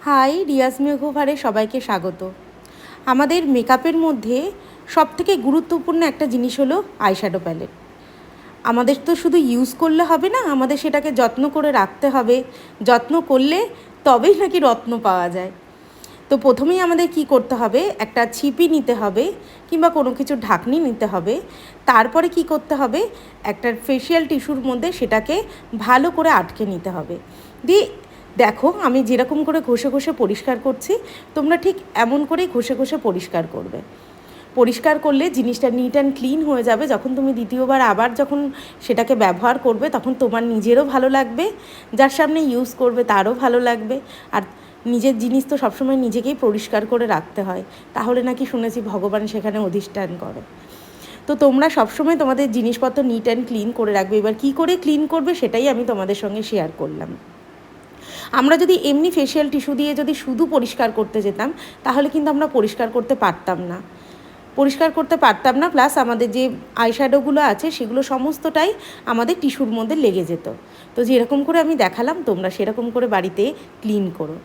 High, Riaz মেকওভারে সবাইকে স্বাগত। আমাদের মেকআপের মধ্যে সবথেকে গুরুত্বপূর্ণ একটা জিনিস হলো আইশ্যাডো প্যালেট। আমাদের তো শুধু ইউজ করলে হবে না, আমাদের সেটাকে যত্ন করে রাখতে হবে। যত্ন করলে তবেই নাকি রত্ন পাওয়া যায়। তো প্রথমেই আমাদের কি করতে হবে, একটা ছিপি নিতে হবে কিংবা কোনো কিছু ঢাকনি নিতে হবে। তারপরে কি করতে হবে, একটা ফেশিয়াল টিস্যুর মধ্যে সেটাকে ভালো করে আটকে নিতে হবে। দিয়ে দেখো, আমি যেরকম করে ঘষে ঘষে পরিষ্কার করছি, তোমরা ঠিক এমন করেই ঘষে ঘষে পরিষ্কার করবে। পরিষ্কার করলে জিনিসটা নিট অ্যান্ড ক্লিন হয়ে যাবে। যখন তুমি দ্বিতীয়বার আবার যখন সেটাকে ব্যবহার করবে, তখন তোমার নিজেরও ভালো লাগবে, যার সামনে ইউজ করবে তারও ভালো লাগবে। আর নিজের জিনিস তো সবসময় নিজেকেই পরিষ্কার করে রাখতে হয়, তাহলে নাকি শুনেছি ভগবান সেখানে অধিষ্ঠান করে। তো তোমরা সবসময় তোমাদের জিনিসপত্র নিট অ্যান্ড ক্লিন করে রাখবে। এবার কী করে ক্লিন করবে সেটাই আমি তোমাদের সঙ্গে শেয়ার করলাম। আমরা যদি এমনি ফেশিয়াল টিস্যু দিয়ে যদি শুধু পরিষ্কার করতে যেতাম, তাহলে কিন্তু আমরা পরিষ্কার করতে পারতাম না। প্লাস আমাদের যে আইশ্যাডোগুলো আছে সেগুলো সমস্তটাই আমাদের টিস্যুর মধ্যে লেগে যেত। তো যেরকম করে আমি দেখালাম, তোমরা সেরকম করে বাড়িতে ক্লিন করো।